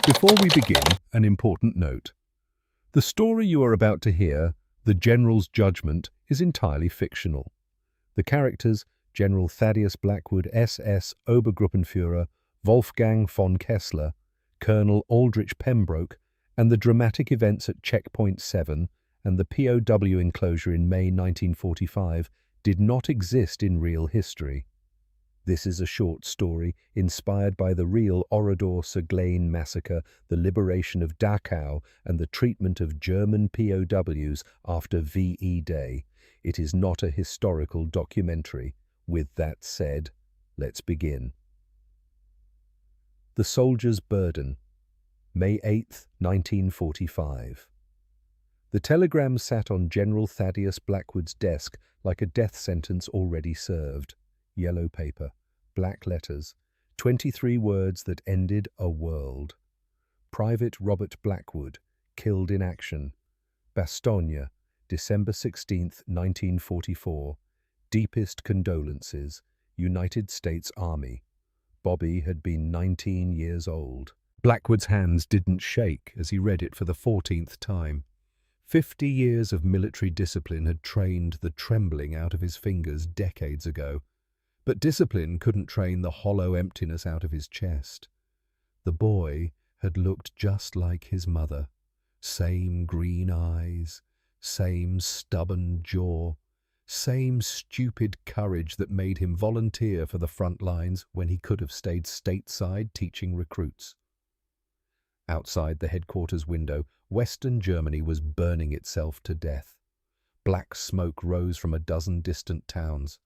Before we begin, an important note. The story you are about to hear, The General's Judgment, is entirely fictional. The characters, General Thaddeus Blackwood, SS Obergruppenführer, Wolfgang von Kessler, Colonel Aldrich Pembroke, and the dramatic events at Checkpoint 7 and the POW enclosure in May 1945 did not exist in real history. This is a short story inspired by the real Oradour-sur-Glane massacre, the liberation of Dachau, and the treatment of German POWs after VE Day. It is not a historical documentary. With that said, let's begin. The Soldier's Burden, May 8, 1945. The telegram sat on General Thaddeus Blackwood's desk like a death sentence already served. Yellow paper, black letters, 23 words that ended a world. Private Robert Blackwood, killed in action. Bastogne, December 16, 1944. Deepest condolences, United States Army. Bobby had been 19 years old. Blackwood's hands didn't shake as he read it for the 14th time. 50 years of military discipline had trained the trembling out of his fingers decades ago. But discipline couldn't train the hollow emptiness out of his chest. The boy had looked just like his mother. Same green eyes, same stubborn jaw, same stupid courage that made him volunteer for the front lines when he could have stayed stateside teaching recruits. Outside the headquarters window, Western Germany was burning itself to death. Black smoke rose from a dozen distant towns.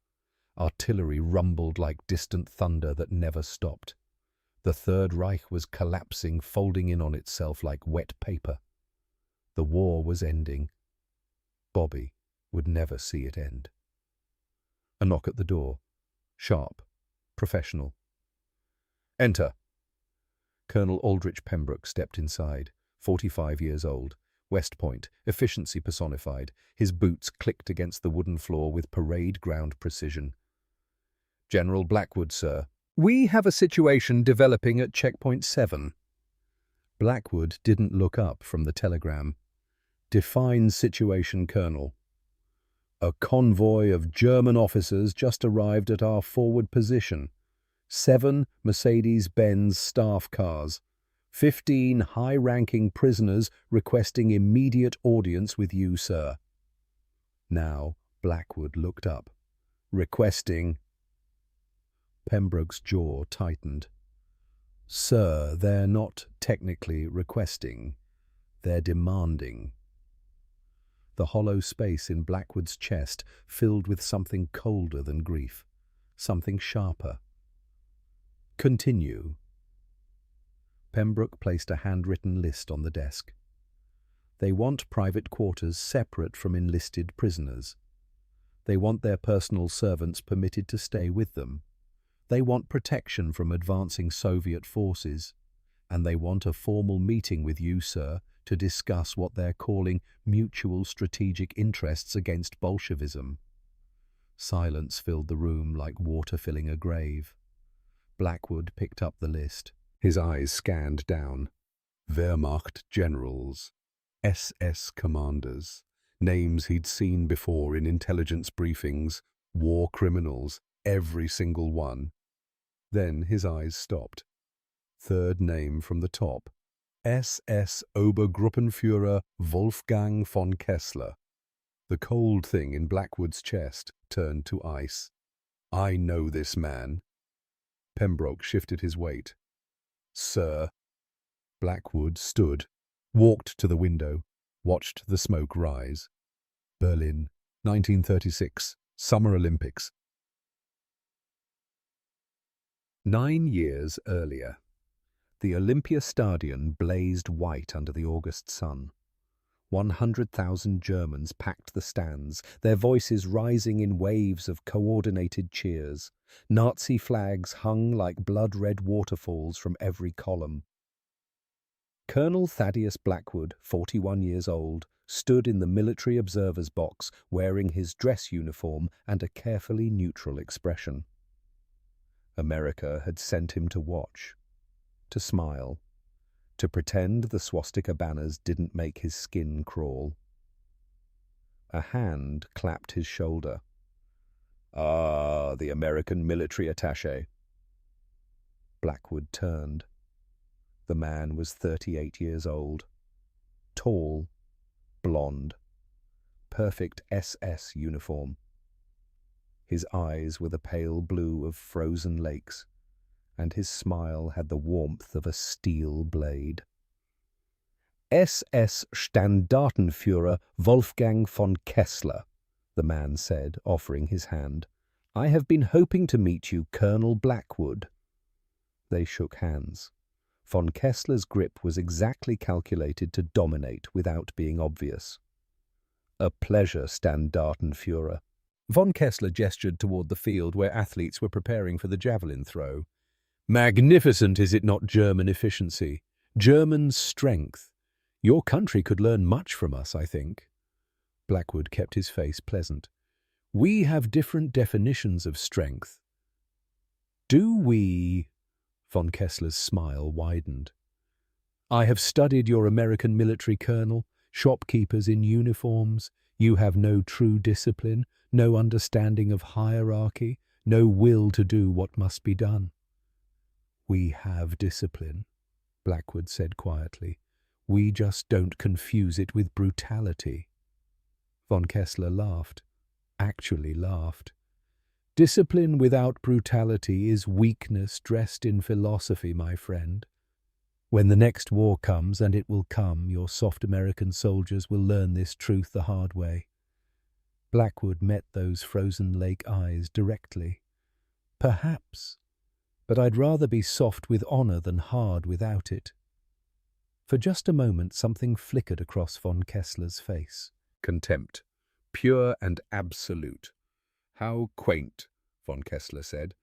Artillery rumbled like distant thunder that never stopped. The Third Reich was collapsing, folding in on itself like wet paper. The war was ending. Bobby would never see it end. A knock at the door. Sharp. Professional. Enter. Colonel Aldrich Pembroke stepped inside, 45 years old. West Point, efficiency personified. His boots clicked against the wooden floor with parade ground precision. General Blackwood, sir. We have a situation developing at Checkpoint 7. Blackwood didn't look up from the telegram. Define situation, Colonel. A convoy of German officers just arrived at our forward position. 7 Mercedes-Benz staff cars. 15 high-ranking prisoners requesting immediate audience with you, sir. Now Blackwood looked up. Requesting... Pembroke's jaw tightened. Sir, they're not technically requesting. They're demanding. The hollow space in Blackwood's chest filled with something colder than grief, something sharper. Continue. Pembroke placed a handwritten list on the desk. They want private quarters separate from enlisted prisoners. They want their personal servants permitted to stay with them. They want protection from advancing Soviet forces. And they want a formal meeting with you, sir, to discuss what they're calling mutual strategic interests against Bolshevism. Silence filled the room like water filling a grave. Blackwood picked up the list. His eyes scanned down. Wehrmacht generals, SS commanders, names he'd seen before in intelligence briefings, war criminals, every single one. Then his eyes stopped. Third name from the top. SS Obergruppenführer Wolfgang von Kessler. The cold thing in Blackwood's chest turned to ice. I know this man. Pembroke shifted his weight. Sir. Blackwood stood, walked to the window, watched the smoke rise. Berlin, 1936, Summer Olympics. 9 years earlier. The Olympiastadion blazed white under the August sun. 100,000 Germans packed the stands, their voices rising in waves of coordinated cheers. Nazi flags hung like blood-red waterfalls from every column. Colonel Thaddeus Blackwood, 41 years old, stood in the military observer's box wearing his dress uniform and a carefully neutral expression. America had sent him to watch, to smile, to pretend the swastika banners didn't make his skin crawl. A hand clapped his shoulder. "Ah, the American military attaché." Blackwood turned. The man was 38 years old. Tall, blonde, perfect SS uniform. His eyes were the pale blue of frozen lakes, and his smile had the warmth of a steel blade. "SS Standartenführer Wolfgang von Kessler," the man said, offering his hand. "I have been hoping to meet you, Colonel Blackwood." They shook hands. Von Kessler's grip was exactly calculated to dominate without being obvious. "A pleasure, Standartenführer." Von Kessler gestured toward the field where athletes were preparing for the javelin throw. "Magnificent, is it not, German efficiency? German strength. Your country could learn much from us, I think." Blackwood kept his face pleasant. "We have different definitions of strength." "Do we?" Von Kessler's smile widened. "I have studied your American military, Colonel. Shopkeepers in uniforms. You have no true discipline, no understanding of hierarchy, no will to do what must be done." "We have discipline," Blackwood said quietly. "We just don't confuse it with brutality." Von Kessler laughed, actually laughed. "Discipline without brutality is weakness dressed in philosophy, my friend. When the next war comes, and it will come, your soft American soldiers will learn this truth the hard way." Blackwood met those frozen lake eyes directly. "Perhaps, but I'd rather be soft with honor than hard without it." For just a moment something flickered across von Kessler's face. Contempt, pure and absolute. "How quaint," von Kessler said.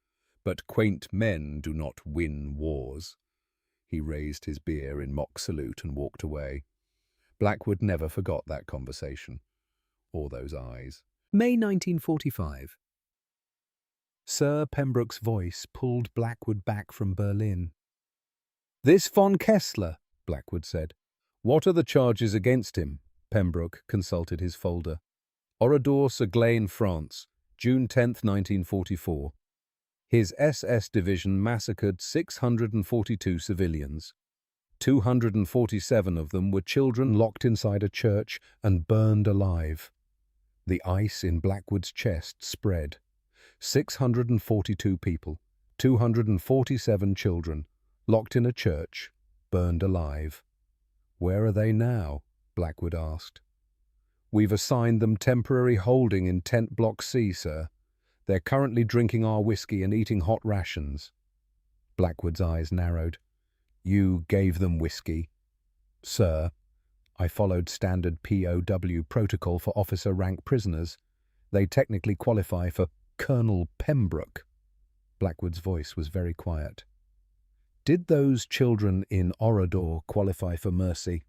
"But quaint men do not win wars." He raised his beer in mock salute and walked away. Blackwood never forgot that conversation, or those eyes. May 1945. Sir Pembroke's voice pulled Blackwood back from Berlin. "This von Kessler," Blackwood said. "What are the charges against him?" Pembroke consulted his folder. "Oradour-sur-Glane, France, June 10, 1944. His SS division massacred 642 civilians. 247 of them were children locked inside a church and burned alive." The ice in Blackwood's chest spread. 642 people, 247 children, locked in a church, burned alive. "Where are they now?" Blackwood asked. "We've assigned them temporary holding in Tent Block C, sir. They're currently drinking our whiskey and eating hot rations." Blackwood's eyes narrowed. "You gave them whiskey?" "Sir, I followed standard POW protocol for officer rank prisoners. They technically qualify for Colonel Pembroke." Blackwood's voice was very quiet. "Did those children in Oradour qualify for mercy?"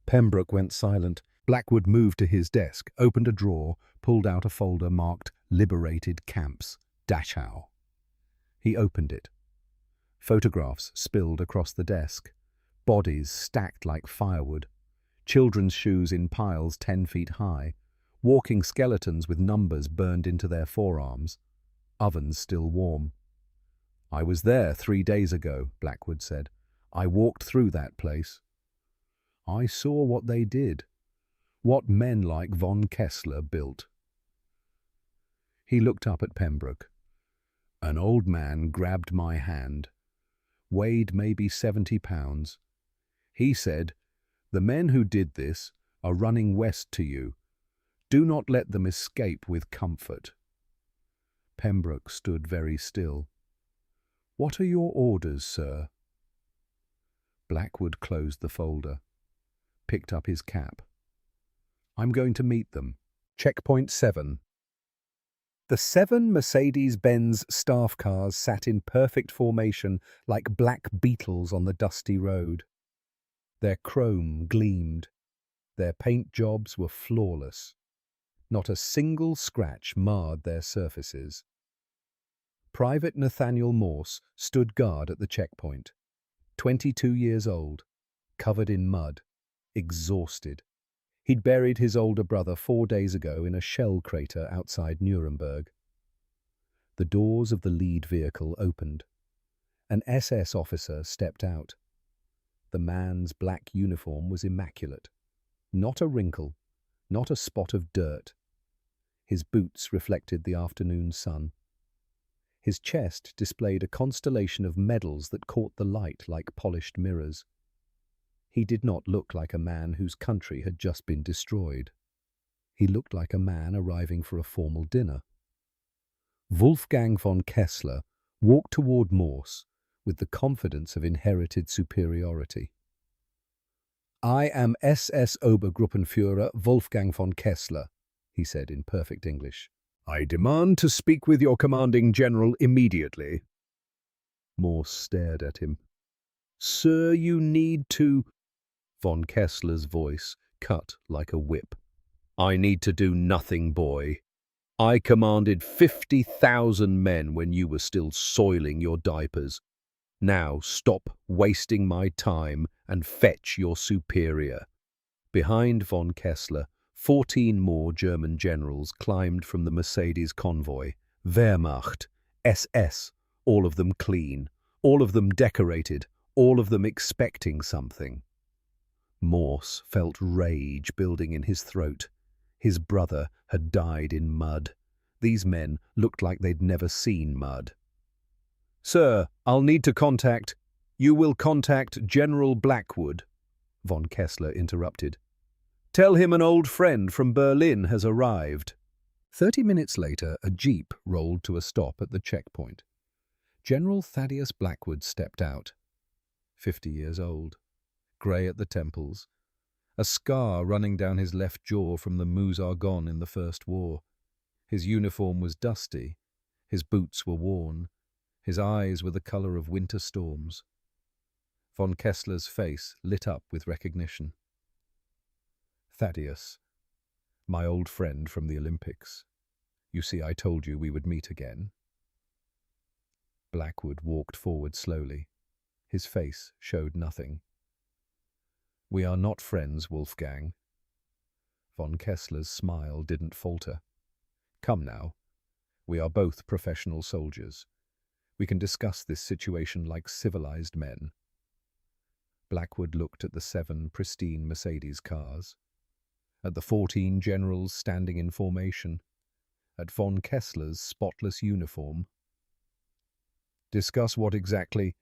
Pembroke went silent. Blackwood moved to his desk, opened a drawer, pulled out a folder marked Liberated Camps, Dachau. He opened it. Photographs spilled across the desk. Bodies stacked like firewood. Children's shoes in piles 10 feet high. Walking skeletons with numbers burned into their forearms. Ovens still warm. "I was there 3 days ago," Blackwood said. "I walked through that place. I saw what they did. What men like von Kessler built." He looked up at Pembroke. "An old man grabbed my hand. Weighed maybe 70 pounds. He said, 'The men who did this are running west to you. Do not let them escape with comfort.'" Pembroke stood very still. "What are your orders, sir?" Blackwood closed the folder, picked up his cap. "I'm going to meet them. Checkpoint 7. The 7 Mercedes-Benz staff cars sat in perfect formation like black beetles on the dusty road. Their chrome gleamed. Their paint jobs were flawless. Not a single scratch marred their surfaces. Private Nathaniel Morse stood guard at the checkpoint. 22 years old, covered in mud, exhausted. He'd buried his older brother 4 days ago in a shell crater outside Nuremberg. The doors of the lead vehicle opened. An SS officer stepped out. The man's black uniform was immaculate. Not a wrinkle, not a spot of dirt. His boots reflected the afternoon sun. His chest displayed a constellation of medals that caught the light like polished mirrors. He did not look like a man whose country had just been destroyed. He looked like a man arriving for a formal dinner. Wolfgang von Kessler walked toward Morse with the confidence of inherited superiority. "I am SS Obergruppenführer Wolfgang von Kessler," he said in perfect English. "I demand to speak with your commanding general immediately." Morse stared at him. "Sir, you need to—" Von Kessler's voice cut like a whip. "I need to do nothing, boy. I commanded 50,000 men when you were still soiling your diapers. Now stop wasting my time and fetch your superior." Behind von Kessler, 14 more German generals climbed from the Mercedes convoy. Wehrmacht, SS, all of them clean, all of them decorated, all of them expecting something. Morse felt rage building in his throat. His brother had died in mud. These men looked like they'd never seen mud. "Sir, I'll need to contact—" "You will contact General Blackwood," von Kessler interrupted. "Tell him an old friend from Berlin has arrived." 30 minutes later, a jeep rolled to a stop at the checkpoint. General Thaddeus Blackwood stepped out. 50 years old, grey at the temples, a scar running down his left jaw from the Meuse-Argonne in the First War. His uniform was dusty, his boots were worn, his eyes were the colour of winter storms. Von Kessler's face lit up with recognition. "Thaddeus, my old friend from the Olympics. You see, I told you we would meet again." Blackwood walked forward slowly. His face showed nothing. "We are not friends, Wolfgang." Von Kessler's smile didn't falter. "Come now. We are both professional soldiers. We can discuss this situation like civilized men." Blackwood looked at the 7 pristine Mercedes cars, at the 14 generals standing in formation, at von Kessler's spotless uniform. "Discuss what exactly?"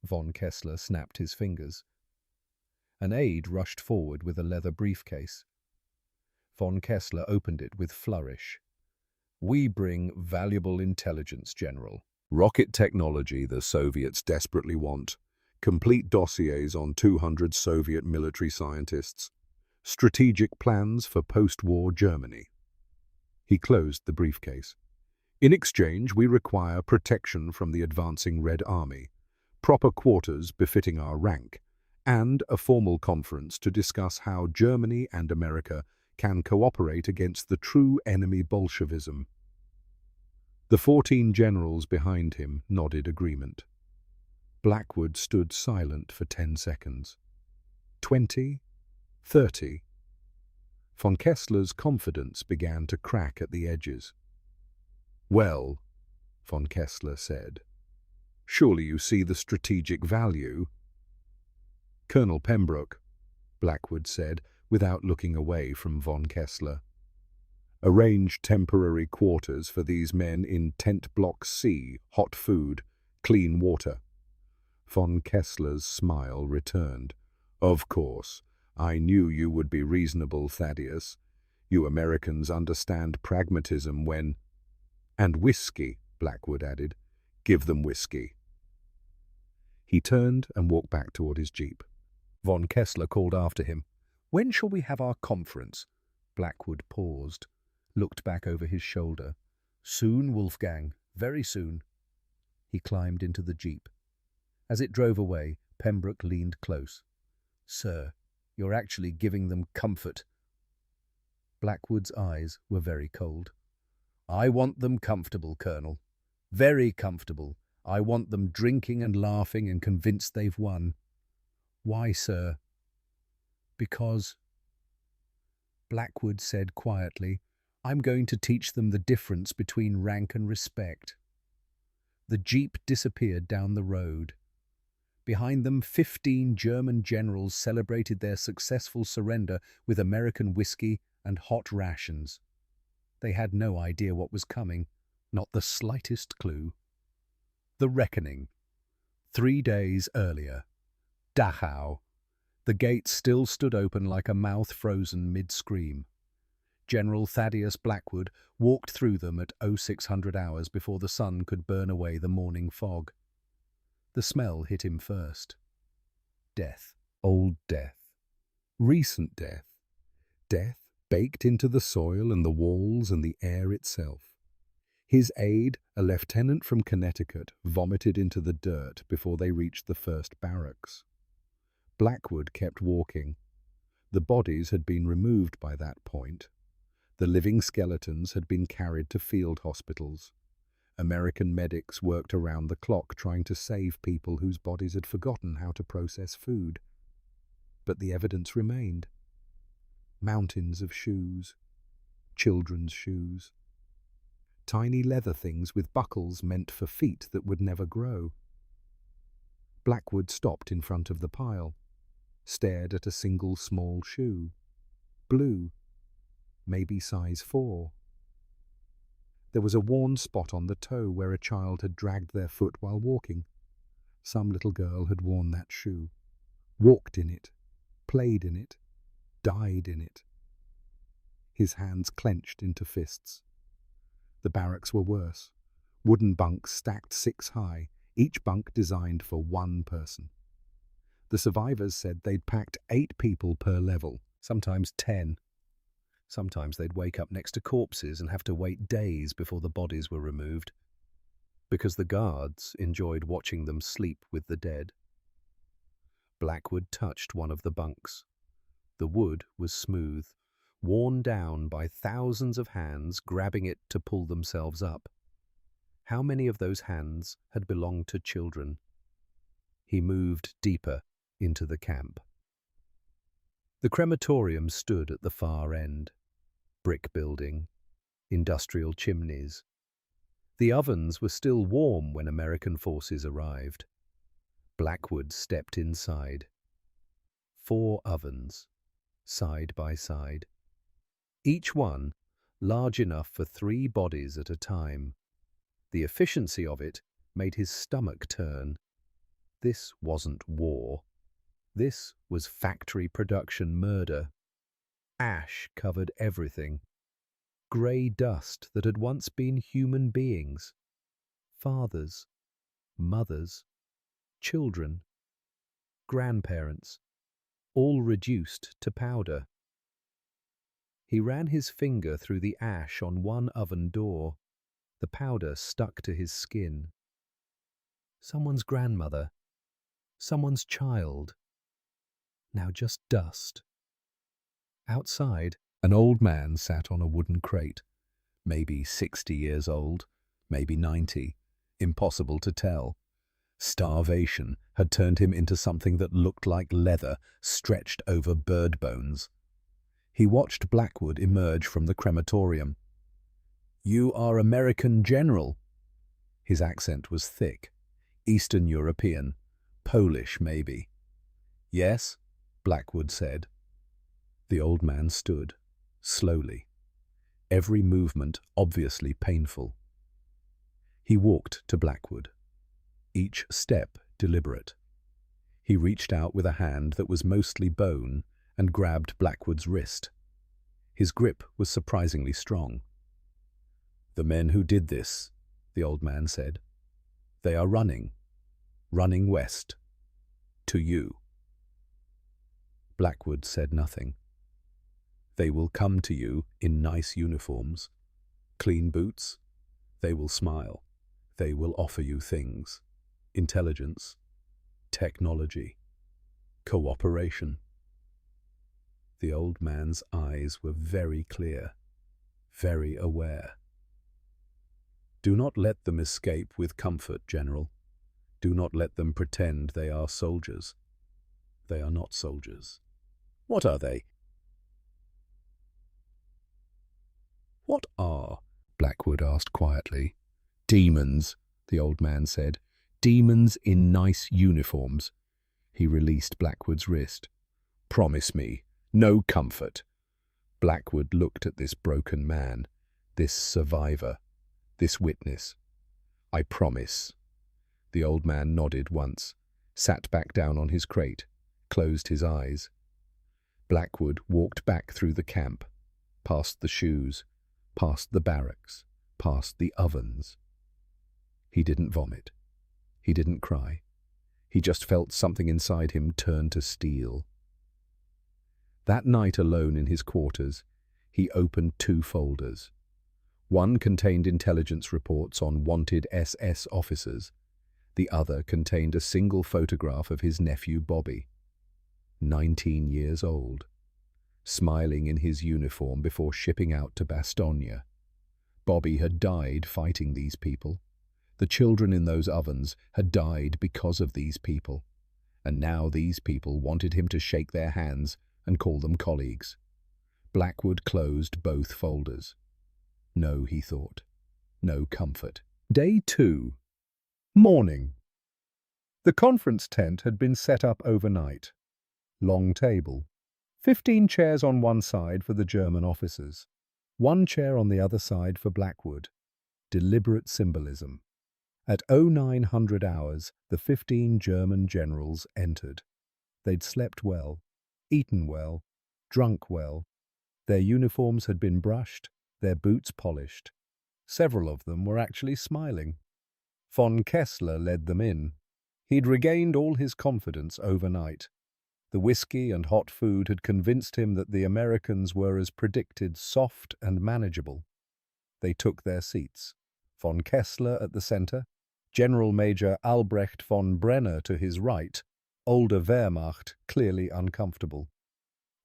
Von Kessler snapped his fingers. An aide rushed forward with a leather briefcase. Von Kessler opened it with flourish. "We bring valuable intelligence, General. Rocket technology the Soviets desperately want. Complete dossiers on 200 Soviet military scientists. Strategic plans for post-war Germany." He closed the briefcase. "In exchange, we require protection from the advancing Red Army, proper quarters befitting our rank, and a formal conference to discuss how Germany and America can cooperate against the true enemy Bolshevism." The 14 generals behind him nodded agreement. Blackwood stood silent for 10 seconds. 20, 30. Von Kessler's confidence began to crack at the edges. "Well," von Kessler said, "surely you see the strategic value." "Colonel Pembroke," Blackwood said, without looking away from von Kessler, "arrange temporary quarters for these men in Tent Block C, hot food, clean water." Von Kessler's smile returned. "Of course, I knew you would be reasonable, Thaddeus. You Americans understand pragmatism when—" "And whiskey," Blackwood added. "Give them whiskey." He turned and walked back toward his jeep. Von Kessler called after him. "When shall we have our conference?" Blackwood paused, looked back over his shoulder. "Soon, Wolfgang, very soon." He climbed into the jeep. As it drove away, Pembroke leaned close. "Sir, you're actually giving them comfort." Blackwood's eyes were very cold. "I want them comfortable, Colonel. Very comfortable. I want them drinking and laughing and convinced they've won." "Why, sir?" Because, Blackwood said quietly, I'm going to teach them the difference between rank and respect. The jeep disappeared down the road. Behind them, 15 German generals celebrated their successful surrender with American whiskey and hot rations. They had no idea what was coming, not the slightest clue. The reckoning. 3 days earlier. Dachau. The gates still stood open like a mouth frozen mid-scream. General Thaddeus Blackwood walked through them at 0600 hours before the sun could burn away the morning fog. The smell hit him first. Death. Old death. Recent death. Death baked into the soil and the walls and the air itself. His aide, a lieutenant from Connecticut, vomited into the dirt before they reached the first barracks. Blackwood kept walking. The bodies had been removed by that point. The living skeletons had been carried to field hospitals. American medics worked around the clock trying to save people whose bodies had forgotten how to process food. But the evidence remained. Mountains of shoes. Children's shoes. Tiny leather things with buckles meant for feet that would never grow. Blackwood stopped in front of the pile, stared at a single small shoe. Blue. Maybe size 4. There was a worn spot on the toe where a child had dragged their foot while walking. Some little girl had worn that shoe, walked in it, played in it, died in it. His hands clenched into fists. The barracks were worse. Wooden bunks stacked 6 high, each bunk designed for 1 person. The survivors said they'd packed 8 people per level, sometimes 10. Sometimes they'd wake up next to corpses and have to wait days before the bodies were removed, because the guards enjoyed watching them sleep with the dead. Blackwood touched one of the bunks. The wood was smooth, worn down by thousands of hands grabbing it to pull themselves up. How many of those hands had belonged to children? He moved deeper into the camp. The crematorium stood at the far end. Brick building, industrial chimneys. The ovens were still warm when American forces arrived. Blackwood stepped inside. 4 ovens, side by side. Each one large enough for 3 bodies at a time. The efficiency of it made his stomach turn. This wasn't war. This was factory production murder. Ash covered everything. Grey dust that had once been human beings. Fathers, mothers, children, grandparents, all reduced to powder. He ran his finger through the ash on one oven door. The powder stuck to his skin. Someone's grandmother. Someone's child. Now just dust. Outside, an old man sat on a wooden crate, maybe 60 years old, maybe 90, impossible to tell. Starvation had turned him into something that looked like leather stretched over bird bones. He watched Blackwood emerge from the crematorium. "You are American General." His accent was thick, Eastern European, Polish maybe. "Yes," Blackwood said. The old man stood, slowly, every movement obviously painful. He walked to Blackwood, each step deliberate. He reached out with a hand that was mostly bone and grabbed Blackwood's wrist. His grip was surprisingly strong. "The men who did this," the old man said, "they are running west, to you." Blackwood said nothing. "They will come to you in nice uniforms, clean boots. They will smile. They will offer you things. Intelligence, technology, cooperation." The old man's eyes were very clear, very aware. "Do not let them escape with comfort, General. Do not let them pretend they are soldiers. They are not soldiers. What are they? What are? Blackwood asked quietly. Demons, the old man said. Demons in nice uniforms. He released Blackwood's wrist. Promise me, no comfort. Blackwood looked at this broken man, this survivor, this witness. I promise. The old man nodded once, sat back down on his crate, closed his eyes. Blackwood walked back through the camp, past the shoes, past the barracks, past the ovens. He didn't vomit. He didn't cry. He just felt something inside him turn to steel. That night alone in his quarters, he opened 2 folders. One contained intelligence reports on wanted SS officers. The other contained a single photograph of his nephew Bobby, 19 years old, smiling in his uniform before shipping out to Bastogne. Bobby had died fighting these people. The children in those ovens had died because of these people, and now these people wanted him to shake their hands and call them colleagues. Blackwood closed both folders. No, he thought. No comfort. Day 2. Morning. The conference tent had been set up overnight. Long table. 15 chairs on one side for the German officers. 1 chair on the other side for Blackwood. Deliberate symbolism. At 0900 hours, the 15 German generals entered. They'd slept well, eaten well, drunk well. Their uniforms had been brushed, their boots polished. Several of them were actually smiling. Von Kessler led them in. He'd regained all his confidence overnight. The whiskey and hot food had convinced him that the Americans were, as predicted, soft and manageable. They took their seats. Von Kessler at the center, General Major Albrecht von Brenner to his right, older Wehrmacht, clearly uncomfortable.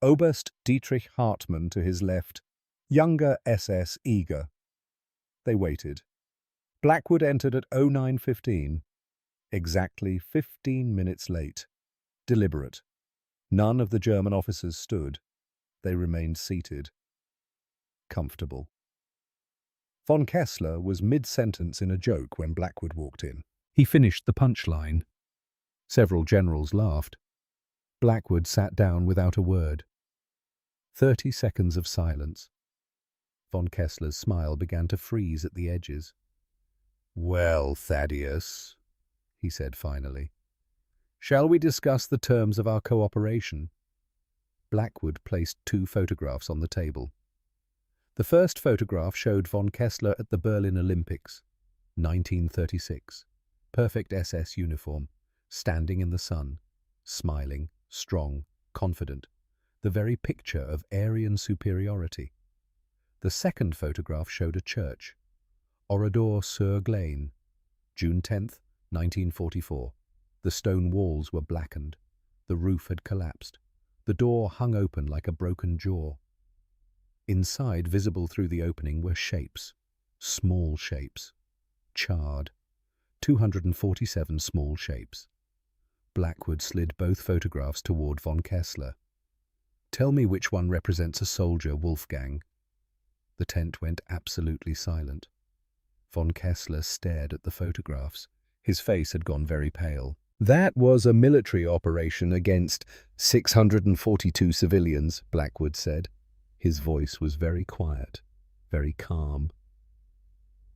Oberst Dietrich Hartmann to his left, younger SS eager. They waited. Blackwood entered at 09:15, exactly 15 minutes late. Deliberate. None of the German officers stood. They remained seated. Comfortable. Von Kessler was mid-sentence in a joke when Blackwood walked in. He finished the punchline. Several generals laughed. Blackwood sat down without a word. 30 seconds of silence. Von Kessler's smile began to freeze at the edges. "Well, Thaddeus," he said finally, "shall we discuss the terms of our cooperation?" Blackwood placed 2 photographs on the table. The first photograph showed von Kessler at the Berlin Olympics, 1936. Perfect SS uniform, standing in the sun, smiling, strong, confident, the very picture of Aryan superiority. The second photograph showed a church, Oradour-sur-Glane, June 10th, 1944. The stone walls were blackened. The roof had collapsed. The door hung open like a broken jaw. Inside, visible through the opening, were shapes, small shapes, charred. 247 small shapes. Blackwood slid both photographs toward von Kessler. "Tell me which one represents a soldier, Wolfgang." The tent went absolutely silent. Von Kessler stared at the photographs. His face had gone very pale. "That was a military operation against 642 civilians," Blackwood said. His voice was very quiet, very calm.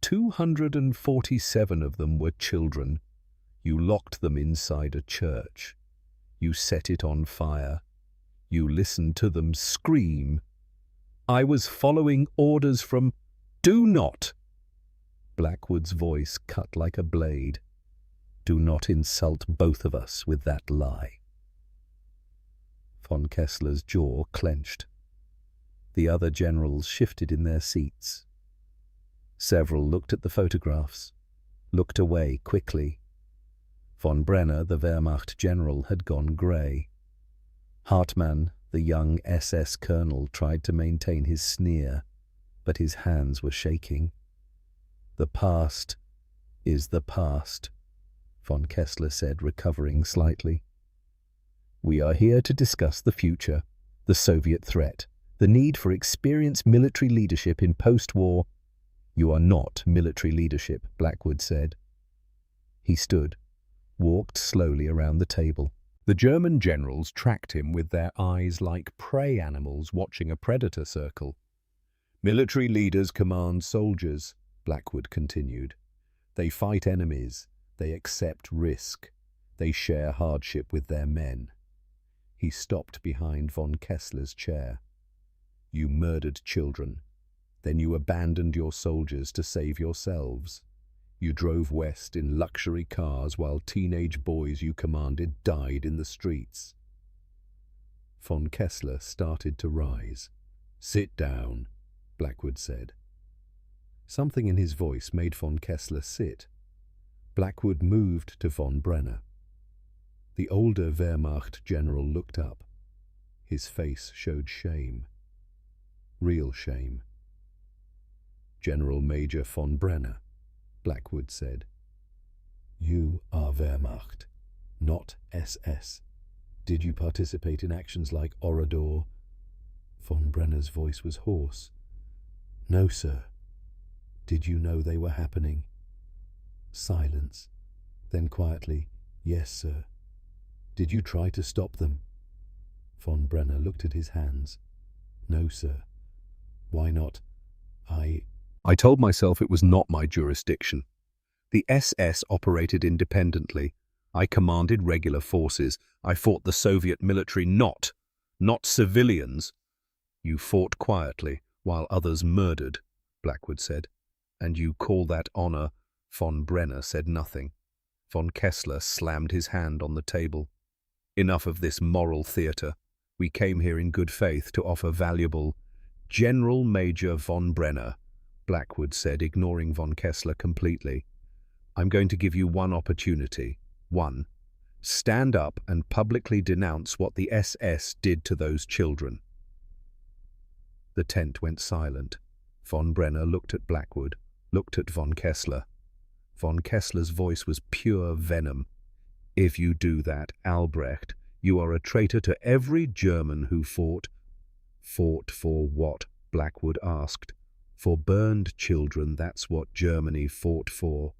247 of them were children. You locked them inside a church. You set it on fire. You listened to them scream. I was following orders from... Do not! Blackwood's voice cut like a blade. Do not insult both of us with that lie. Von Kessler's jaw clenched. The other generals shifted in their seats. Several looked at the photographs, looked away quickly. Von Brenner, the Wehrmacht general, had gone grey. Hartmann, the young SS colonel, tried to maintain his sneer, but his hands were shaking. The past is the past, von Kessler said, recovering slightly. We are here to discuss the future. The Soviet threat, the need for experienced military leadership in post-war. "You are not military leadership," Blackwood said. He stood, walked slowly around the table. The German generals tracked him with their eyes like prey animals watching a predator circle. "Military leaders command soldiers," Blackwood continued. "They fight enemies. They accept risk. They share hardship with their men." He stopped behind Von Kessler's chair. "You murdered children. Then you abandoned your soldiers to save yourselves. You drove west in luxury cars while teenage boys you commanded died in the streets." Von Kessler started to rise. "Sit down," Blackwood said. Something in his voice made Von Kessler sit. Blackwood moved to von Brenner. The older Wehrmacht general looked up. His face showed shame. Real shame. "General Major von Brenner," Blackwood said. "You are Wehrmacht, not SS. Did you participate in actions like Oradour?" Von Brenner's voice was hoarse. "No, sir." "Did you know they were happening?" Silence. Then quietly, "Yes, sir." "Did you try to stop them?" Von Brenner looked at his hands. "No, sir." "Why not?" I told myself it was not my jurisdiction. The SS operated independently. I commanded regular forces. I fought the Soviet military, not civilians. "You fought quietly, while others murdered," Blackwood said. "And you call that honor?" Von Brenner said nothing. Von Kessler slammed his hand on the table. "Enough of this moral theater. We came here in good faith to offer valuable—" "General Major von Brenner," Blackwood said, ignoring Von Kessler completely. "I'm going to give you one opportunity. One. Stand up and publicly denounce what the SS did to those children." The tent went silent. Von Brenner looked at Blackwood, looked at Von Kessler. Von Kessler's voice was pure venom. "If you do that, Albrecht, you are a traitor to every German who fought." "Fought for what?" Blackwood asked. "For burned children, that's what Germany fought for."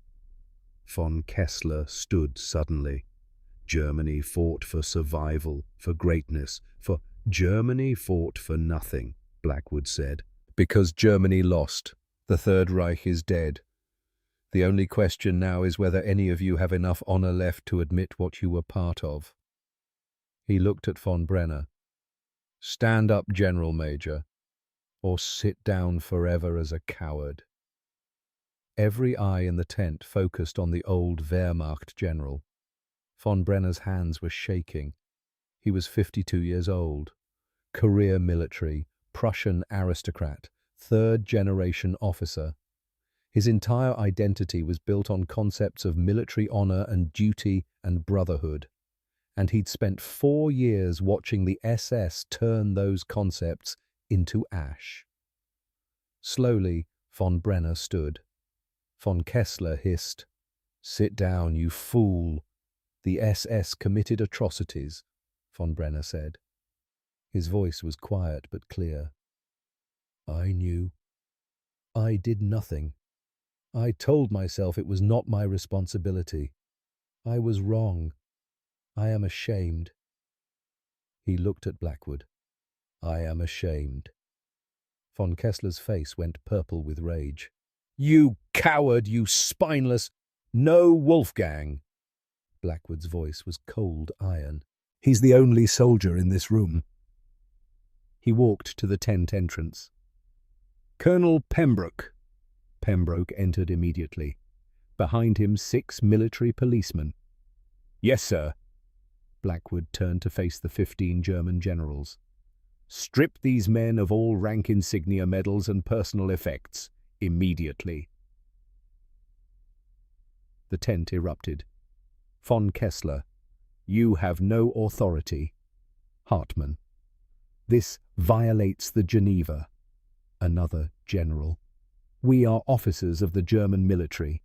Von Kessler stood suddenly. "Germany fought for survival, for greatness, for—" "Germany fought for nothing," Blackwood said. "Because Germany lost. The Third Reich is dead. The only question now is whether any of you have enough honor left to admit what you were part of." He looked at Von Brenner. "Stand up, General Major, or sit down forever as a coward." Every eye in the tent focused on the old Wehrmacht general. Von Brenner's hands were shaking. He was 52 years old. Career military, Prussian aristocrat, third-generation officer. His entire identity was built on concepts of military honor and duty and brotherhood. And he'd spent 4 years watching the SS turn those concepts into ash. Slowly, Von Brenner stood. Von Kessler hissed, "Sit down, you fool." "The SS committed atrocities," Von Brenner said. His voice was quiet but clear. "I knew. I did nothing. I told myself it was not my responsibility. I was wrong. I am ashamed." He looked at Blackwood. "I am ashamed." Von Kessler's face went purple with rage. "You coward, you spineless—" "No, Wolfgang." Blackwood's voice was cold iron. "He's the only soldier in this room." He walked to the tent entrance. "Colonel Pembroke." Pembroke entered immediately. Behind him 6 military policemen. "Yes, sir." Blackwood turned to face the 15 German generals. "Strip these men of all rank insignia, medals and personal effects, immediately." The tent erupted. "Von Kessler, you have no authority." Hartmann, "This violates the Geneva." Another general, "We are officers of the German military."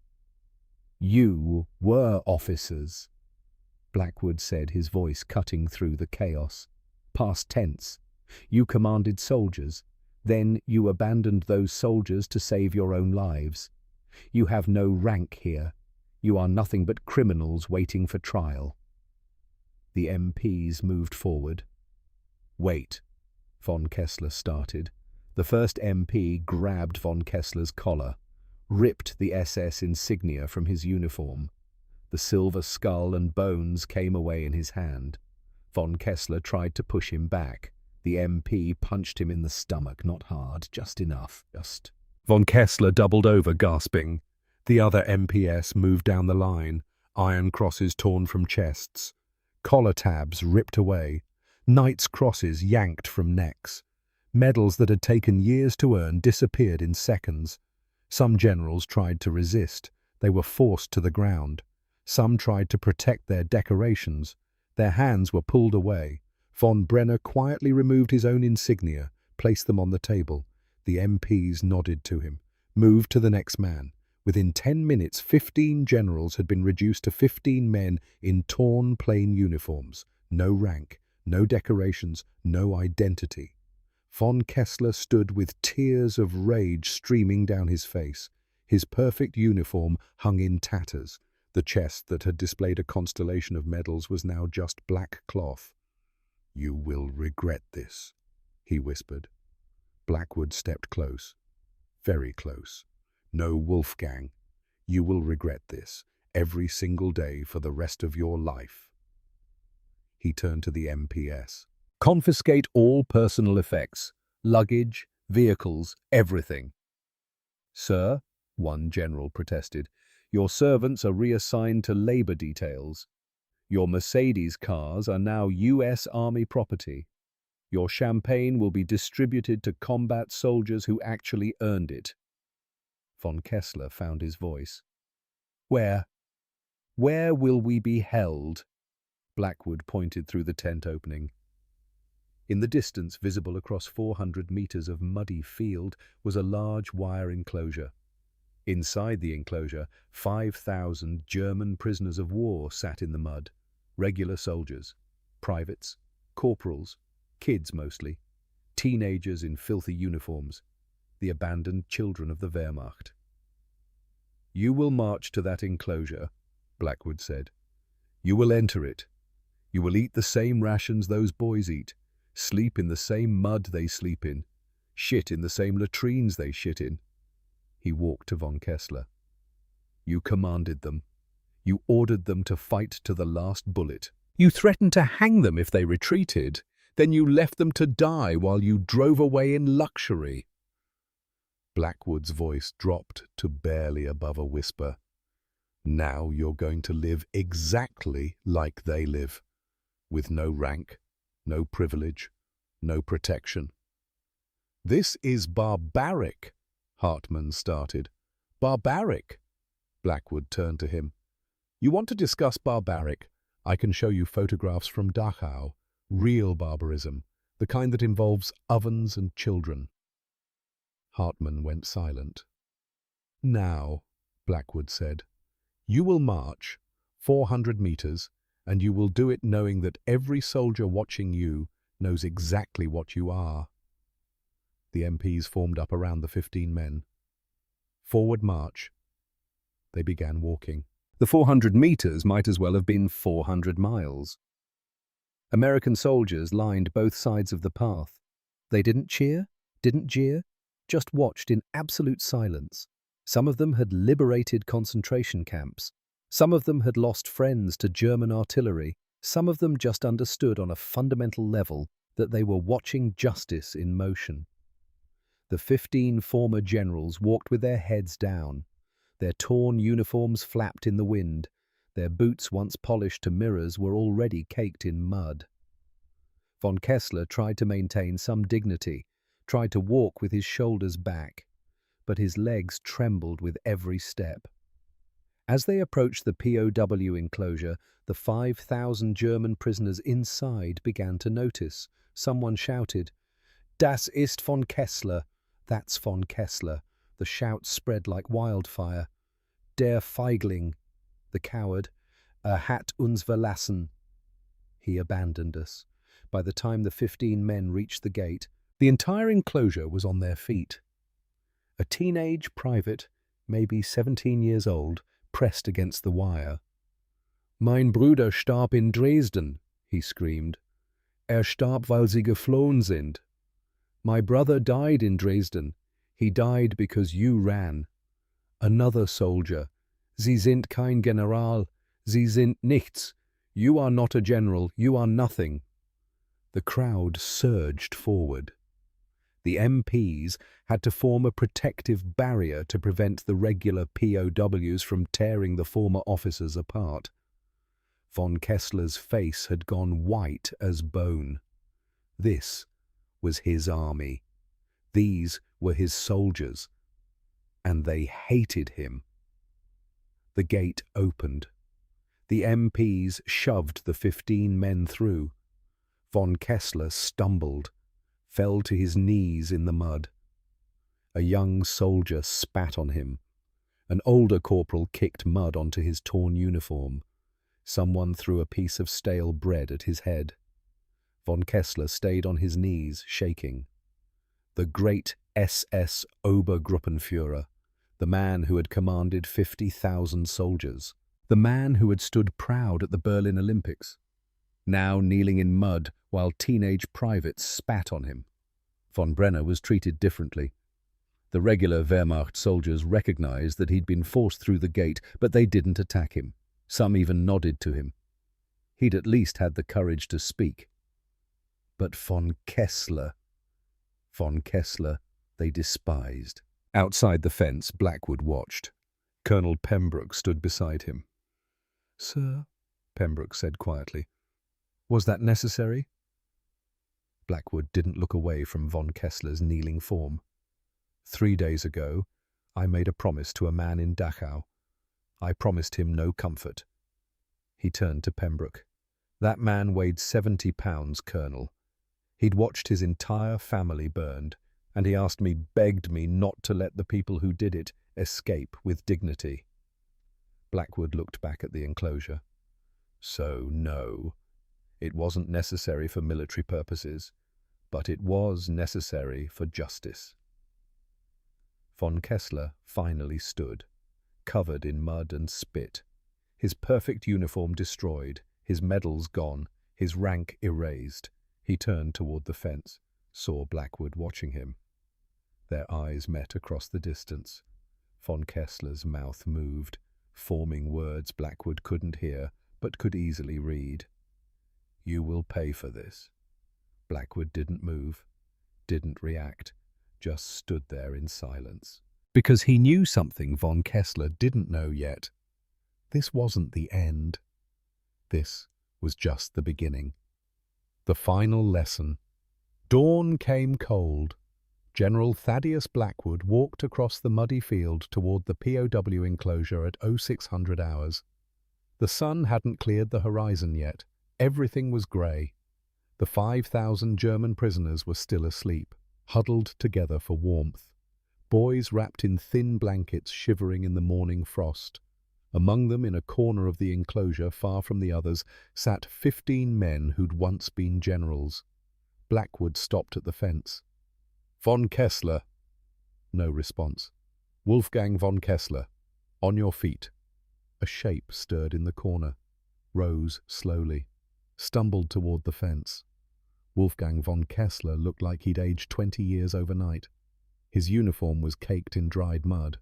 "You were officers," Blackwood said, his voice cutting through the chaos. "Past tense. You commanded soldiers. Then you abandoned those soldiers to save your own lives. You have no rank here. You are nothing but criminals waiting for trial." The MPs moved forward. "Wait," Von Kessler started. The first MP grabbed Von Kessler's collar, ripped the SS insignia from his uniform. The silver skull and bones came away in his hand. Von Kessler tried to push him back. The MP punched him in the stomach, not hard, just enough. Von Kessler doubled over, gasping. The other MPs moved down the line, iron crosses torn from chests, collar tabs ripped away, knights' crosses yanked from necks. Medals that had taken years to earn disappeared in seconds. Some generals tried to resist. They were forced to the ground. Some tried to protect their decorations. Their hands were pulled away. Von Brenner quietly removed his own insignia, placed them on the table. The MPs nodded to him, moved to the next man. Within 10 minutes, 15 generals had been reduced to 15 men in torn, plain uniforms. No rank, no decorations, no identity. Von Kessler stood with tears of rage streaming down his face. His perfect uniform hung in tatters. The chest that had displayed a constellation of medals was now just black cloth. "You will regret this," he whispered. Blackwood stepped close, very close. "No, Wolfgang, you will regret this every single day for the rest of your life." He turned to the MPs. "Confiscate all personal effects, luggage, vehicles, everything." "Sir," one general protested, "your servants are reassigned to labor details. Your Mercedes cars are now U.S. Army property. Your champagne will be distributed to combat soldiers who actually earned it." Von Kessler found his voice. Where will we be held?" Blackwood pointed through the tent opening. In the distance, visible across 400 meters of muddy field, was a large wire enclosure. Inside the enclosure, 5,000 German prisoners of war sat in the mud. Regular soldiers, privates, corporals, kids mostly, teenagers in filthy uniforms, the abandoned children of the Wehrmacht. "You will march to that enclosure," Blackwood said. "You will enter it. You will eat the same rations those boys eat, sleep in the same mud they sleep in, shit in the same latrines they shit in." He walked to Von Kessler. "You commanded them. You ordered them to fight to the last bullet. You threatened to hang them if they retreated. Then you left them to die while you drove away in luxury." Blackwood's voice dropped to barely above a whisper. "Now you're going to live exactly like they live, with no rank, no privilege, no protection." "This is barbaric," Hartmann started. "Barbaric." Blackwood turned to him. "You want to discuss barbaric? I can show you photographs from Dachau. Real barbarism, the kind that involves ovens and children." Hartmann went silent. "Now," Blackwood said, "you will march 400 meters, and you will do it knowing that every soldier watching you knows exactly what you are." The MPs formed up around the 15 men. "Forward march." They began walking. The 400 meters might as well have been 400 miles. American soldiers lined both sides of the path. They didn't cheer, didn't jeer, just watched in absolute silence. Some of them had liberated concentration camps. Some of them had lost friends to German artillery. Some of them just understood on a fundamental level that they were watching justice in motion. The 15 former generals walked with their heads down. Their torn uniforms flapped in the wind. Their boots, once polished to mirrors, were already caked in mud. Von Kessler tried to maintain some dignity, tried to walk with his shoulders back, but his legs trembled with every step. As they approached the POW enclosure, the 5,000 German prisoners inside began to notice. Someone shouted, "Das ist von Kessler." That's von Kessler. The shout spread like wildfire. "Der Feigling," the coward, "hat uns verlassen." He abandoned us. By the time the 15 men reached the gate, the entire enclosure was on their feet. A teenage private, maybe 17 years old, pressed against the wire. "Mein Bruder starb in Dresden," he screamed. "Starb, weil sie geflohen sind. My brother died in Dresden. He died because you ran." Another soldier. "Sie sind kein General. Sie sind nichts. You are not a general. You are nothing." The crowd surged forward. The MPs had to form a protective barrier to prevent the regular POWs from tearing the former officers apart. Von Kessler's face had gone white as bone. This was his army. These were his soldiers. And they hated him. The gate opened. The MPs shoved the 15 men through. Von Kessler stumbled, fell to his knees in the mud. A young soldier spat on him. An older corporal kicked mud onto his torn uniform. Someone threw a piece of stale bread at his head. Von Kessler stayed on his knees, shaking. The great SS Obergruppenführer, the man who had commanded 50,000 soldiers, the man who had stood proud at the Berlin Olympics, now kneeling in mud while teenage privates spat on him. Von Brenner was treated differently. The regular Wehrmacht soldiers recognized that he'd been forced through the gate, but they didn't attack him. Some even nodded to him. He'd at least had the courage to speak. But Von Kessler they despised. Outside the fence, Blackwood watched. Colonel Pembroke stood beside him. "Sir," Pembroke said quietly, "was that necessary?" Blackwood didn't look away from Von Kessler's kneeling form. "3 days ago, I made a promise to a man in Dachau. I promised him no comfort." He turned to Pembroke. "That man weighed 70 pounds, Colonel. He'd watched his entire family burned, and he begged me not to let the people who did it escape with dignity." Blackwood looked back at the enclosure. "So, no, it wasn't necessary for military purposes, but it was necessary for justice." Von Kessler finally stood, covered in mud and spit, his perfect uniform destroyed, his medals gone, his rank erased. He turned toward the fence, saw Blackwood watching him. Their eyes met across the distance. Von Kessler's mouth moved, forming words Blackwood couldn't hear, but could easily read. "You will pay for this." Blackwood didn't move, didn't react, just stood there in silence. Because he knew something Von Kessler didn't know yet. This wasn't the end. This was just the beginning. The final lesson. Dawn came cold. General Thaddeus Blackwood walked across the muddy field toward the POW enclosure at 0600 hours. The sun hadn't cleared the horizon yet. Everything was grey. The 5,000 German prisoners were still asleep, huddled together for warmth. Boys wrapped in thin blankets shivering in the morning frost. Among them, in a corner of the enclosure far from the others, sat 15 men who'd once been generals. Blackwood stopped at the fence. "Von Kessler." No response. "Wolfgang von Kessler. On your feet." A shape stirred in the corner, rose slowly, stumbled toward the fence. Wolfgang von Kessler looked like he'd aged 20 years overnight. His uniform was caked in dried mud.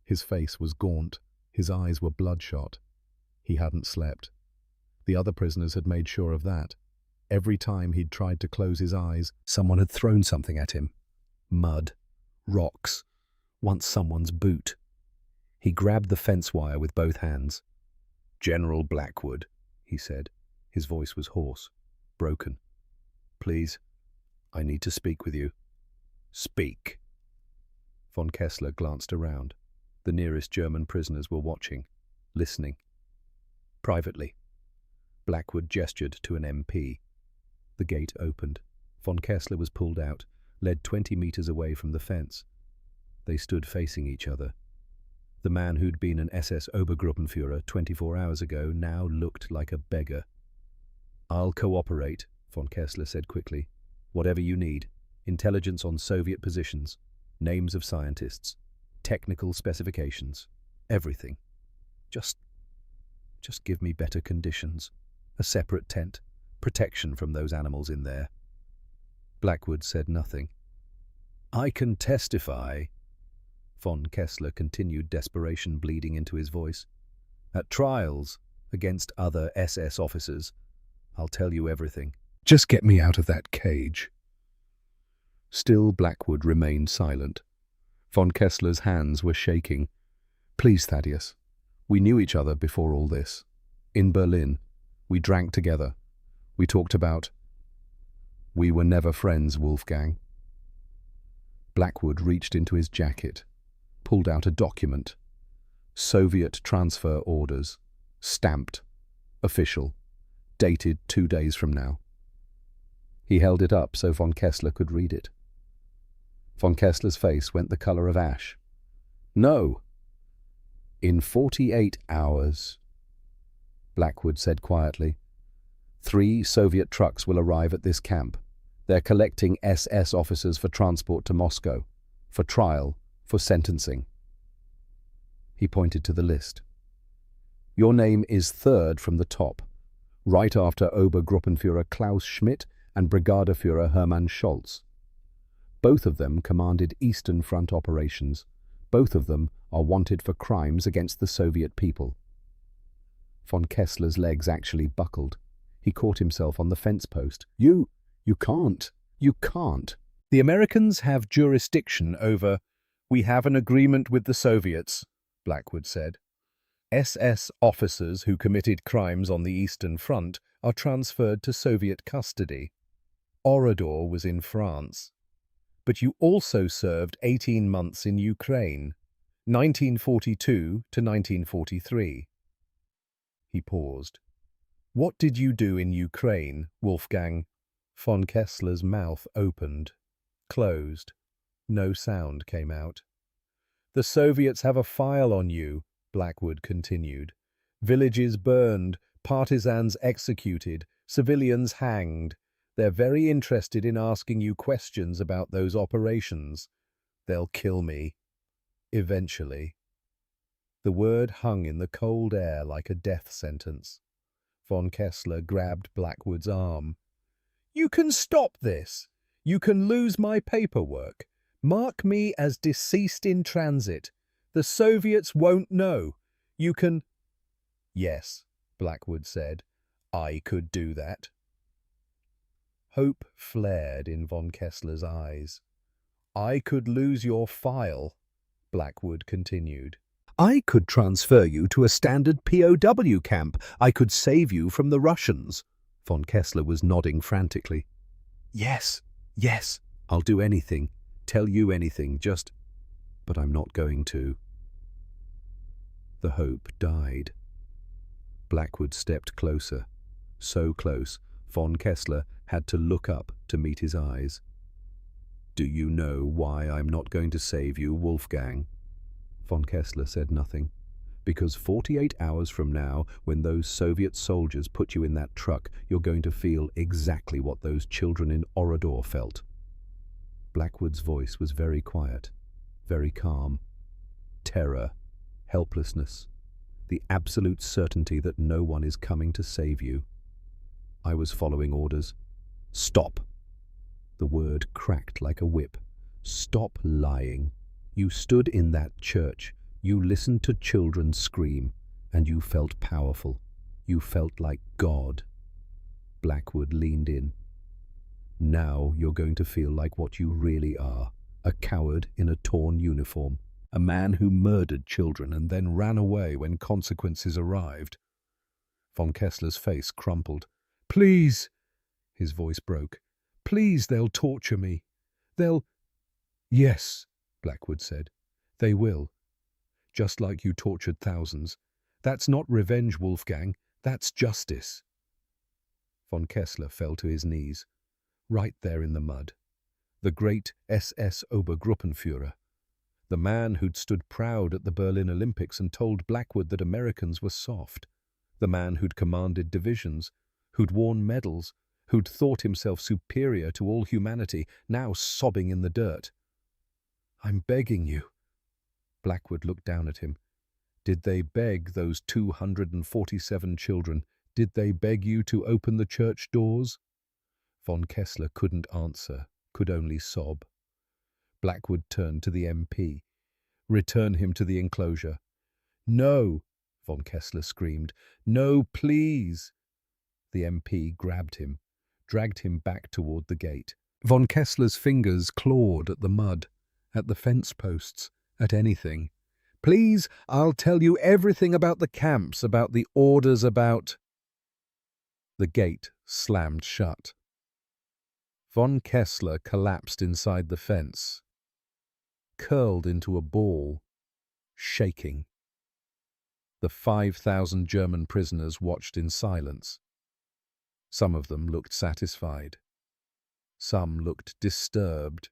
His face was gaunt. His eyes were bloodshot. He hadn't slept. The other prisoners had made sure of that. Every time he'd tried to close his eyes, someone had thrown something at him. Mud, rocks, once someone's boot. He grabbed the fence wire with both hands. "General Blackwood," he said. His voice was hoarse, broken. "Please, I need to speak with you." "Speak." Von Kessler glanced around. The nearest German prisoners were watching, listening. Privately. Blackwood gestured to an MP. The gate opened. Von Kessler was pulled out, led 20 meters away from the fence. They stood facing each other. The man who'd been an SS Obergruppenführer 24 hours ago now looked like a beggar. "I'll cooperate," Von Kessler said quickly. Whatever you need. Intelligence on Soviet positions, names of scientists, technical specifications, everything. Just give me better conditions. A separate tent, protection from those animals in there. Blackwood said nothing. I can testify, Von Kessler continued, desperation bleeding into his voice. At trials, against other SS officers, I'll tell you everything. Just get me out of that cage. Still Blackwood remained silent. Von Kessler's hands were shaking. Please, Thaddeus. We knew each other before all this. In Berlin, we drank together. We talked about... We were never friends, Wolfgang. Blackwood reached into his jacket, pulled out a document. Soviet transfer orders. Stamped. Official. Dated 2 days from now. He held it up so Von Kessler could read it. Von Kessler's face went the color of ash. No. In 48 hours, Blackwood said quietly. 3 Soviet trucks will arrive at this camp. They're collecting SS officers for transport to Moscow, for trial, for sentencing. He pointed to the list. Your name is 3rd from the top, right after Obergruppenführer Klaus Schmidt and Brigadeführer Hermann Scholz. Both of them commanded Eastern Front operations. Both of them are wanted for crimes against the Soviet people. Von Kessler's legs actually buckled. He caught himself on the fence post. You can't. The Americans have jurisdiction over... We have an agreement with the Soviets, Blackwood said. SS officers who committed crimes on the Eastern Front are transferred to Soviet custody. Oradour was in France. But you also served 18 months in Ukraine, 1942 to 1943. He paused. What did you do in Ukraine, Wolfgang? Von Kessler's mouth opened, closed. No sound came out. The Soviets have a file on you, Blackwood continued. Villages burned, partisans executed, civilians hanged. They're very interested in asking you questions about those operations. They'll kill me. Eventually. The word hung in the cold air like a death sentence. Von Kessler grabbed Blackwood's arm. You can stop this. You can lose my paperwork. Mark me as deceased in transit. The Soviets won't know. You can... Yes, Blackwood said. I could do that. Hope flared in Von Kessler's eyes. I could lose your file, Blackwood continued. I could transfer you to a standard POW camp. I could save you from the Russians. Von Kessler was nodding frantically. Yes, I'll do anything, tell you anything, just... But I'm not going to. The hope died. Blackwood stepped closer, so close, Von Kessler had to look up to meet his eyes. Do you know why I'm not going to save you, Wolfgang? Von Kessler said nothing. Because 48 hours from now, when those Soviet soldiers put you in that truck, you're going to feel exactly what those children in Oradour felt. Blackwood's voice was very quiet, very calm. Terror, helplessness, the absolute certainty that no one is coming to save you. I was following orders. Stop! The word cracked like a whip. Stop lying. You stood in that church. You listened to children scream, and you felt powerful. You felt like God. Blackwood leaned in. Now you're going to feel like what you really are, a coward in a torn uniform, a man who murdered children and then ran away when consequences arrived. Von Kessler's face crumpled. Please, his voice broke. Please, they'll torture me. They'll... Yes, Blackwood said. They will. Just like you tortured thousands. That's not revenge, Wolfgang. That's justice. Von Kessler fell to his knees, right there in the mud. The great SS Obergruppenführer, the man who'd stood proud at the Berlin Olympics and told Blackwood that Americans were soft, the man who'd commanded divisions, who'd worn medals, who'd thought himself superior to all humanity, now sobbing in the dirt. "I'm begging you." Blackwood looked down at him. "Did they beg, those 247 children? Did they beg you to open the church doors?" Von Kessler couldn't answer, could only sob. Blackwood turned to the MP. "Return him to the enclosure." "No!" Von Kessler screamed. "No, please!" The MP grabbed him, dragged him back toward the gate. Von Kessler's fingers clawed at the mud, at the fence posts, at anything. "Please, I'll tell you everything about the camps, about the orders, about—" The gate slammed shut. Von Kessler collapsed inside the fence, curled into a ball, shaking. The 5,000 German prisoners watched in silence. Some of them looked satisfied. Some looked disturbed.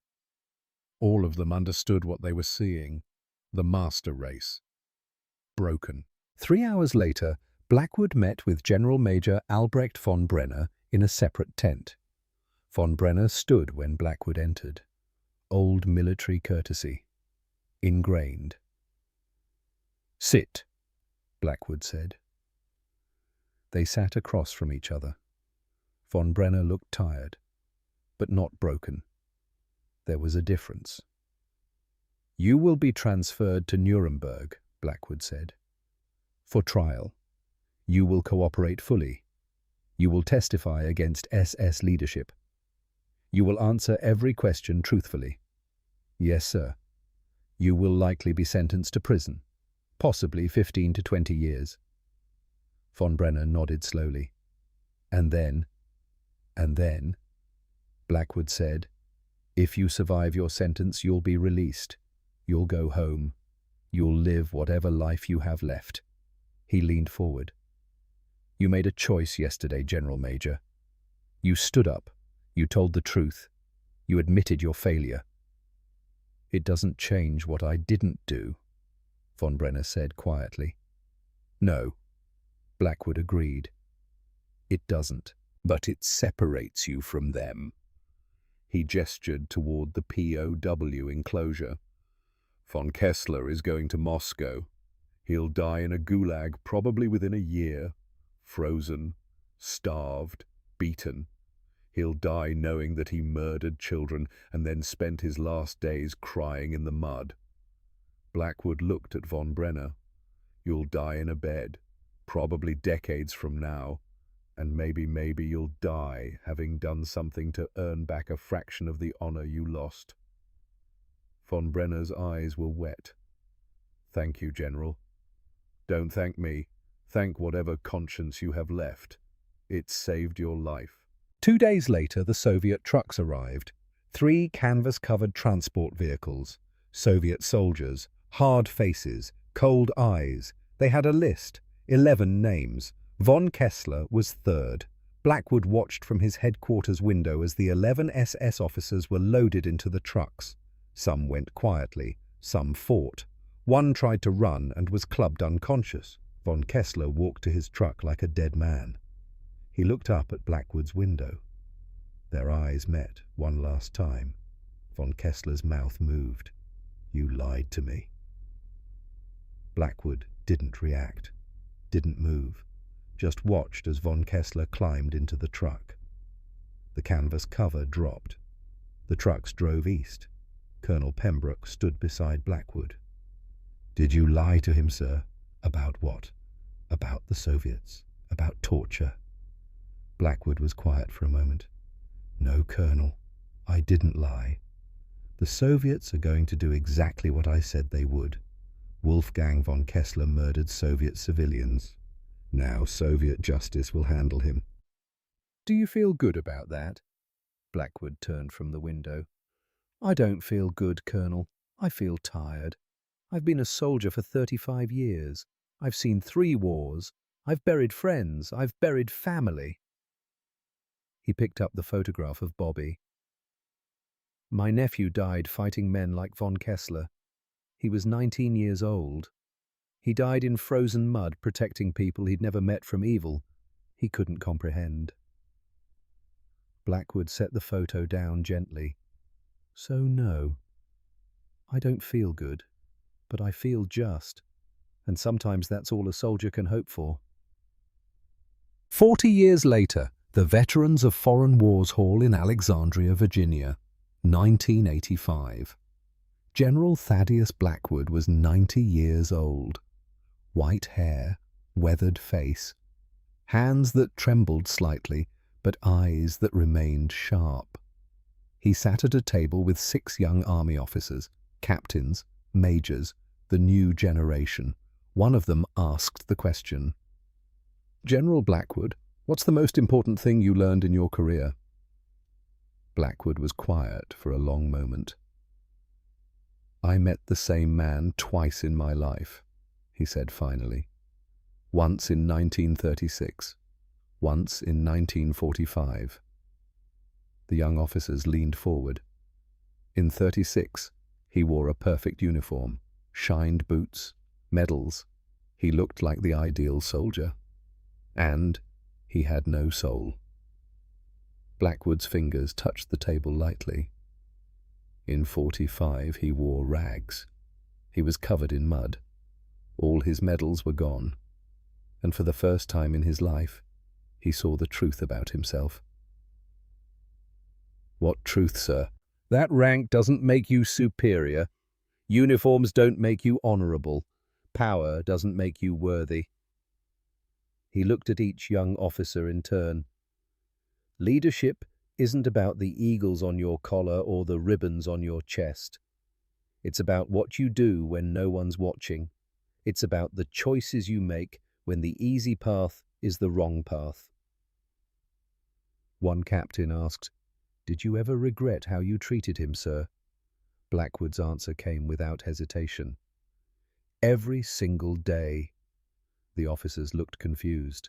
All of them understood what they were seeing: the master race. Broken. 3 hours later, Blackwood met with General Major Albrecht von Brenner in a separate tent. Von Brenner stood when Blackwood entered. Old military courtesy. Ingrained. "Sit," Blackwood said. They sat across from each other. Von Brenner looked tired, but not broken. There was a difference. "You will be transferred to Nuremberg," Blackwood said, "for trial. You will cooperate fully. You will testify against SS leadership. You will answer every question truthfully." "Yes, sir." "You will likely be sentenced to prison, possibly 15 to 20 years. Von Brenner nodded slowly. And then, Blackwood said, "If you survive your sentence, you'll be released. You'll go home. You'll live whatever life you have left." He leaned forward. "You made a choice yesterday, General Major. You stood up. You told the truth. You admitted your failure." "It doesn't change what I didn't do," Von Brenner said quietly. "No," Blackwood agreed. "It doesn't, but it separates you from them." He gestured toward the POW enclosure. "Von Kessler is going to Moscow. He'll die in a gulag probably within a year, frozen, starved, beaten. He'll die knowing that he murdered children and then spent his last days crying in the mud." Blackwood looked at Von Brenner. "You'll die in a bed, probably decades from now, and maybe you'll die having done something to earn back a fraction of the honor you lost." Von Brenner's eyes were wet. "Thank you, General. Don't thank me. Thank whatever conscience you have left. It saved your life." 2 days later, the Soviet trucks arrived. 3 canvas-covered transport vehicles. Soviet soldiers, hard faces, cold eyes. They had a list, 11 names. Von Kessler was third. Blackwood watched from his headquarters window as the 11 SS officers were loaded into the trucks. Some went quietly, some fought. One tried to run and was clubbed unconscious. Von Kessler walked to his truck like a dead man. He looked up at Blackwood's window. Their eyes met one last time. Von Kessler's mouth moved. "You lied to me." Blackwood didn't react, didn't move, just watched as Von Kessler climbed into the truck. The canvas cover dropped. The trucks drove east. Colonel Pembroke stood beside Blackwood. "Did you lie to him, sir? About what? About the Soviets? About torture?" Blackwood was quiet for a moment. "No, Colonel, I didn't lie. The Soviets are going to do exactly what I said they would. Wolfgang von Kessler murdered Soviet civilians. Now Soviet justice will handle him." "Do you feel good about that?" Blackwood turned from the window. "I don't feel good, Colonel. I feel tired. I've been a soldier for 35 years. I've seen 3 wars. I've buried friends. I've buried family." He picked up the photograph of Bobby. "My nephew died fighting men like von Kessler. He was 19 years old. He died in frozen mud protecting people he'd never met from evil he couldn't comprehend." Blackwood set the photo down gently. So no, I don't feel good, but I feel just, and sometimes that's all a soldier can hope for. 40 years later, the Veterans of Foreign Wars Hall in Alexandria, Virginia, 1985. General Thaddeus Blackwood was 90 years old. White hair, weathered face, hands that trembled slightly, but eyes that remained sharp. He sat at a table with 6 young army officers, captains, majors, the new generation. One of them asked the question, "General Blackwood, what's the most important thing you learned in your career?" Blackwood was quiet for a long moment. "I met the same man twice in my life," he said finally. "Once in 1936, once in 1945. The young officers leaned forward. In 36, he wore a perfect uniform, shined boots, medals. He looked like the ideal soldier. And he had no soul. Blackwood's fingers touched the table lightly. In 45, he wore rags. He was covered in mud. All his medals were gone. And for the first time in his life, he saw the truth about himself. "What truth, sir?" "That rank doesn't make you superior. Uniforms don't make you honorable. Power doesn't make you worthy." He looked at each young officer in turn. "Leadership isn't about the eagles on your collar or the ribbons on your chest. It's about what you do when no one's watching. It's about the choices you make when the easy path is the wrong path." One captain asked, "Did you ever regret how you treated him, sir?" Blackwood's answer came without hesitation. "Every single day." The officers looked confused.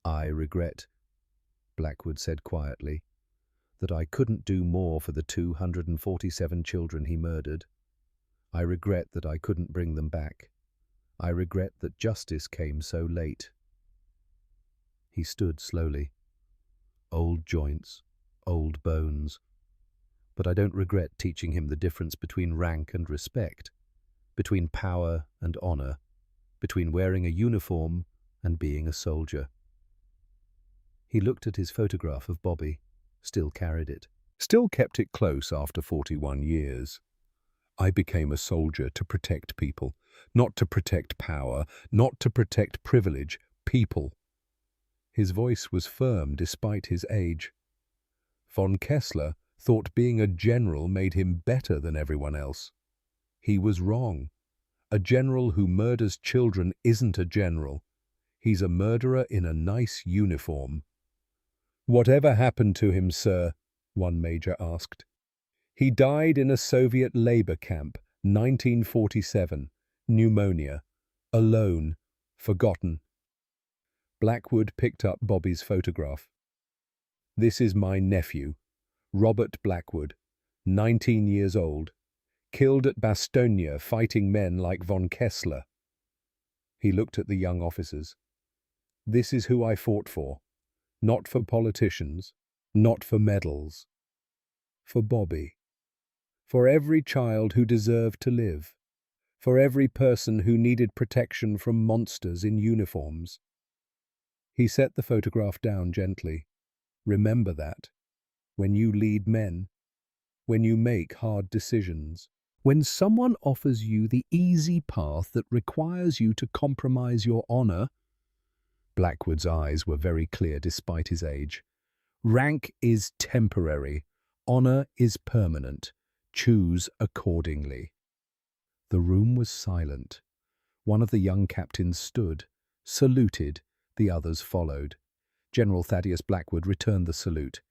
"I regret," Blackwood said quietly, "that I couldn't do more for the 247 children he murdered. I regret that I couldn't bring them back. I regret that justice came so late." He stood slowly. Old joints, old bones. "But I don't regret teaching him the difference between rank and respect, between power and honor, between wearing a uniform and being a soldier." He looked at his photograph of Bobby, still carried it, still kept it close after 41 years. "I became a soldier to protect people, not to protect power, not to protect privilege, people." His voice was firm despite his age. Von Kessler thought being a general made him better than everyone else. He was wrong. A general who murders children isn't a general. He's a murderer in a nice uniform. "Whatever happened to him, sir?" one major asked. "He died in a Soviet labor camp, 1947. Pneumonia. Alone. Forgotten." Blackwood picked up Bobby's photograph. "This is my nephew, Robert Blackwood, 19 years old. Killed at Bastogne fighting men like Von Kessler." He looked at the young officers. "This is who I fought for. Not for politicians, not for medals. For Bobby. For every child who deserved to live. For every person who needed protection from monsters in uniforms." He set the photograph down gently. "Remember that. When you lead men, when you make hard decisions, when someone offers you the easy path that requires you to compromise your honor." Blackwood's eyes were very clear despite his age. "Rank is temporary. Honor is permanent. Choose accordingly." The room was silent. One of the young captains stood, saluted, the others followed. General Thaddeus Blackwood returned the salute.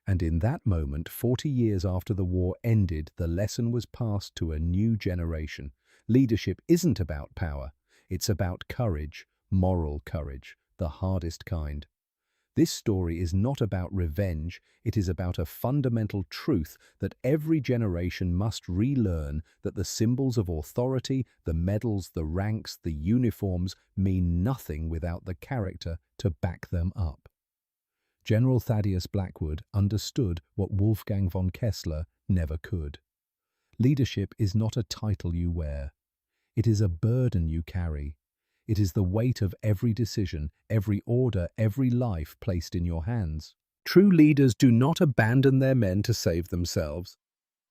And in that moment, 40 years after the war ended, the lesson was passed to a new generation. Leadership isn't about power. It's about courage, moral courage, the hardest kind. This story is not about revenge. It is about a fundamental truth that every generation must relearn, that the symbols of authority, the medals, the ranks, the uniforms mean nothing without the character to back them up. General Thaddeus Blackwood understood what Wolfgang von Kessler never could. Leadership is not a title you wear. It is a burden you carry. It is the weight of every decision, every order, every life placed in your hands. True leaders do not abandon their men to save themselves.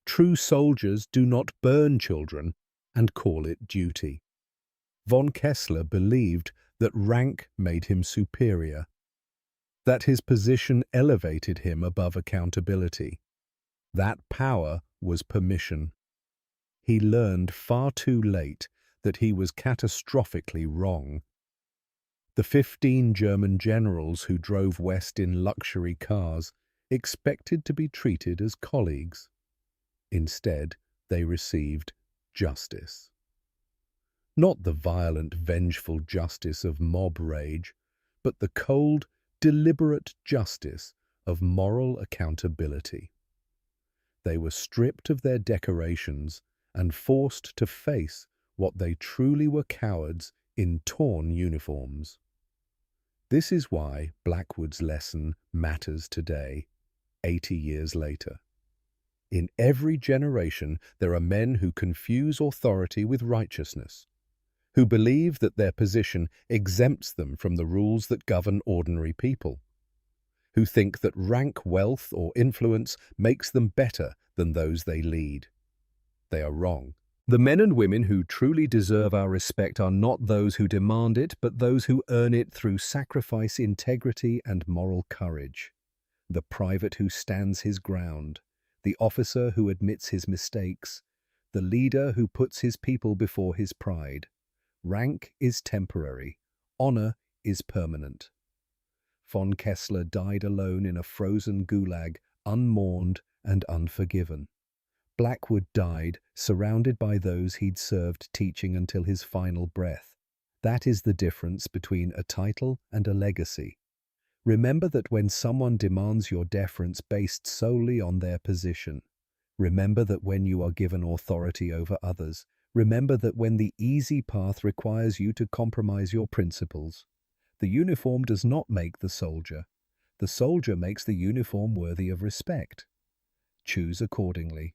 True soldiers do not burn children and call it duty. Von Kessler believed that rank made him superior, that his position elevated him above accountability. That power was permission. He learned far too late that he was catastrophically wrong. The 15 German generals who drove west in luxury cars expected to be treated as colleagues. Instead, they received justice. Not the violent, vengeful justice of mob rage, but the cold, deliberate justice of moral accountability. They were stripped of their decorations and forced to face what they truly were, cowards in torn uniforms. This is why Blackwood's lesson matters today, 80 years later. In every generation, there are men who confuse authority with righteousness, who believe that their position exempts them from the rules that govern ordinary people, who think that rank, wealth, or influence makes them better than those they lead. They are wrong. The men and women who truly deserve our respect are not those who demand it, but those who earn it through sacrifice, integrity, and moral courage. The private who stands his ground, the officer who admits his mistakes, the leader who puts his people before his pride. Rank is temporary, honor is permanent. Von Kessler died alone in a frozen gulag, unmourned and unforgiven. Blackwood died surrounded by those he'd served, teaching until his final breath. That is the difference between a title and a legacy. Remember that when someone demands your deference based solely on their position, remember that when you are given authority over others, remember that when the easy path requires you to compromise your principles, the uniform does not make the soldier makes the uniform worthy of respect. Choose accordingly.